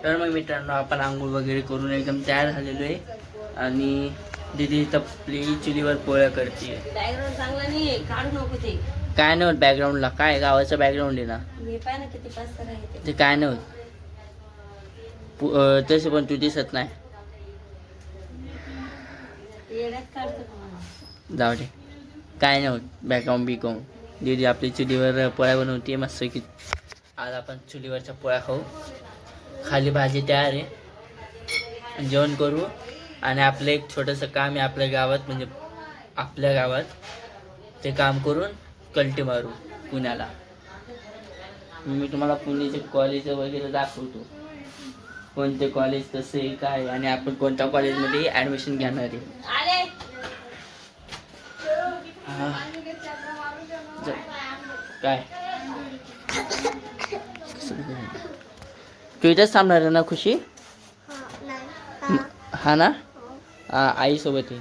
तर मग मित्रांनो आपण आंघोळ वगैरे करून एकदम तयार झालेलो आहे आणि दीदी तपली चुलीवर पोळ्या करते. बॅकग्राऊंड चांगला नाही काढू नको ते. काय नाही होत बॅकग्राऊंडला, काय गावाचं बॅकग्राऊंड आहे ना. हे पाय ना किती पास्तर आहे ते काय नाही होत. तसे पण तू दिसत नाही. येड्यात काढतो का मला? जाऊ दे, काय नाही होत बॅकग्राऊंड बिकॉम. दीदी आपली चुलीवर पोळ्या बनवते मस्त की. आज आपण चुलीवरच्या पोळ्या खाऊ. खाली भाजी तयार आहे, जेवण करू आणि आपलं एक छोटंसं काम आहे आपल्या गावात, म्हणजे आपल्या गावात ते काम करून कल्टी मारू पुण्याला. मी तुम्हाला पुण्याचे कॉलेज वगैरे दाखवतो, कोणते कॉलेज कसे काय आणि आपण कोणत्या कॉलेजमध्ये ॲडमिशन घेणार आहे. काय तू इथेच थांबणार आहे ना खुशी? हा ना. आईसोबत आहे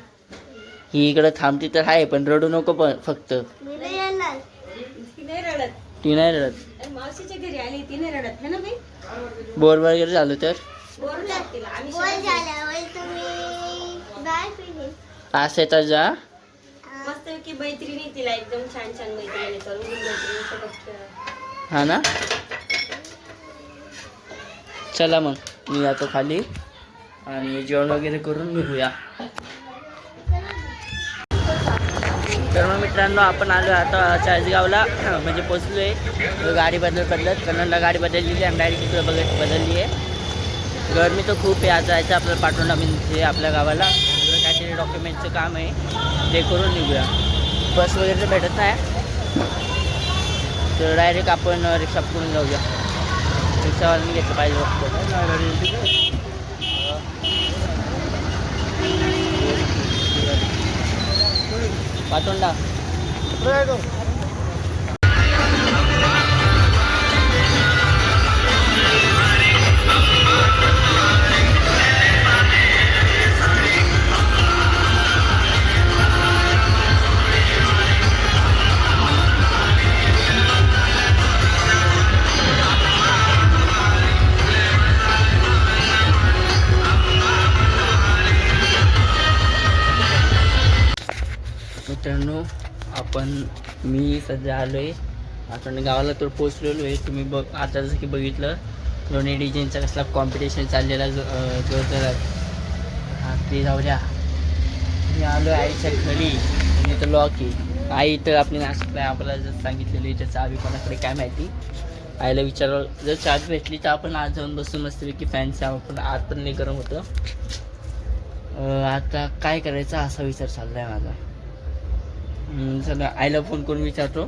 ही. इकडं थांबती तर आहे पण रडू नको पण फक्त. ती नाही रडत. मावशीच्या घरी आली ती नाही रडत है ना बाई. बोर वगैरे झालं तर असं तर जा मस्त की मैत्रिणी तिला एकदम छान छान मैत्रिणी करून हा ना. चला मग मी जातो खाली आणि जेवण वगैरे करून निघूया. तर मग मित्रांनो आपण आलो आता चाळीसगावला, म्हणजे पोचलो आहे. गाडी बदलत कन्नडला गाडी बदललेली आहे, डायरेक्ट तिकडे बदलली आहे. गरमी तर खूप आहे. आज जायचं आपल्याला पाठवून म्हणजे आपल्या गावाला काहीतरी डॉक्युमेंटचं काम आहे ते करून निघूया. बस वगैरे तर भेटत नाही तर डायरेक्ट आपण रिक्षा पकडून जाऊया. रिक्षावाल्याने घेतलं पाहिजे पाठवून. मित्रांनो मी सध्या आलो आहे आपण गावाला तर पोचलेलो आहे. तुम्ही आता जसं की बघितलं लोणी डिझाईनचा कसला कॉम्पिटिशन चाललेला जोरदार. हां ते जाऊ द्या. मी आलो आहे आईच्या घरी आणि तर लॉक आहे. आई तर आपली नाशिकला आपल्याला जर सांगितलेलं इथं चावी कोणाकडे काय माहिती. आईला विचारलं जर चावी भेटली तर आपण आज जाऊन बसून मस्तपैकी फॅनचा आपण आज पण नाही गरम होतं. आता काय करायचं असा विचार चालला आहे माझा. चला आईला फोन करून विचारतो,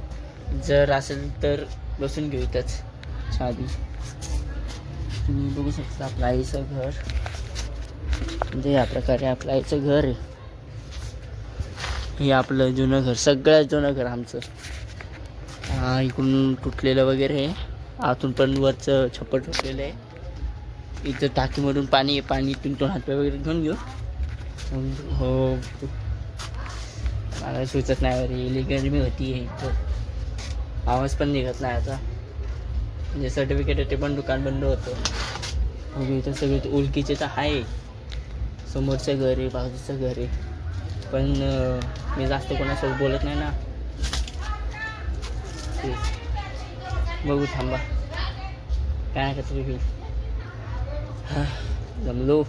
जर असेल तर बसून घेऊ इथंच चावी. तुम्ही बघू शकता आपलं आईचं घर, म्हणजे या प्रकारे आपलं आईचं घर आहे. हे आपलं जुनं घर, सगळ्यात जुनं घर आमचं. इकडून तुटलेलं वगैरे आहे, आतून पण वरचं छप्पर तुटलेलं आहे. इथं टाकीमधून पाणी इथून तो हातपाय वगैरे घेऊन घेऊ. हो मला सुचत नाही बरं, गेली गरमी होती आहे इथं. आवाज पण निघत नाही आता, म्हणजे सर्टिफिकेट ते पण दुकान बंद होतं. म्हणजे इथं सगळे ओळखीचे तर आहे. समोरचं घर आहे, बाजूचं घर आहे, पण मी जास्त कोणासोबत बोलत नाही ना. बघू थांबा काय का तरी होईल. जमलो.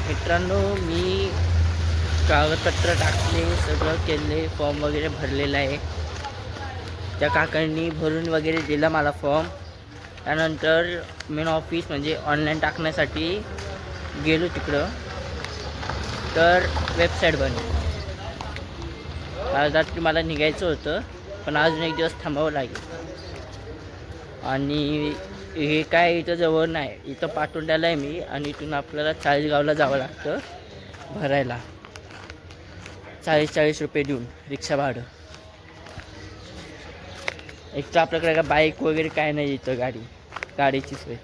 मित्रांनो मी कागदपत्र टाकले, सगळं केले, फॉर्म वगैरे भरलेला आहे. त्या काकांनी भरून वगैरे दिला मला फॉर्म. त्यानंतर मेन ऑफिस म्हणजे ऑनलाईन टाकण्यासाठी गेलो तिकडं, तर वेबसाईट बनली. आज रात्री मला निघायचं होतं पण अजून एक दिवस थांबावं लागेल. आणि हे काय इथं जवळ नाही, इथं पाटोंड्याला आहे मी आणि इथून आपल्याला चाळीसगावला जावं लागतं भरायला. 40 रुपये देऊन रिक्षा भाडं. एक तर आपल्याकडे का बाईक वगैरे काय नाही, इथं गाडीची सोय.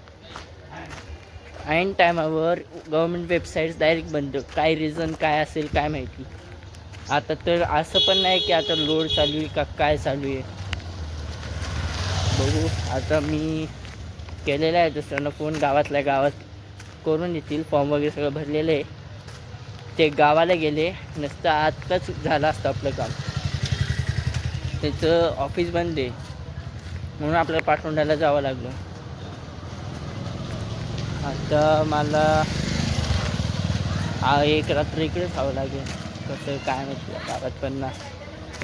ऐन टायमावर गव्हर्मेंट वेबसाईट्स डायरेक्ट बंद. काय रिझन काय असेल काय माहिती. आता तर असं पण नाही की आता लोड चालू आहे का काय चालू आहे. बघू आता मी केलेलं आहे दुसऱ्यांना फोन गावातल्या गावात करून येतील. फॉर्म वगैरे सगळं भरलेलं आहे. ते गावाला गेले नसतं आत्ताच झालं असतं आपलं काम. त्याचं ऑफिस बंद आहे म्हणून आपल्याला पाटोंड्याला जावं लागलं. आता मला एक रात्र इकडेच राहावं लागेल. कसं काय म्हटलं गावात पण ना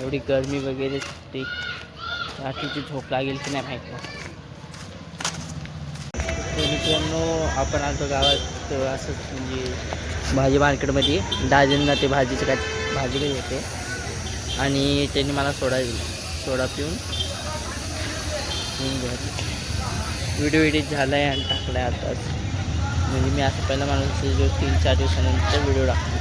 एवढी गरमी वगैरे ते रात्रीची झोप लागेल की नाही माहीत नाही. मित्रांनो आपण आलो गावात असंच म्हणजे भाजी मार्केटमध्ये दाजींना ते भाजीचं काय भाजी काही होते आणि त्यांनी मला सोडा दिला. सोडा पिऊन व्हिडिओ एडिट झाला आहे आणि टाकला आहे आताच. म्हणजे मी असं पहिला माणूस जो 3-4 दिवसानंतर व्हिडिओ टाकतो.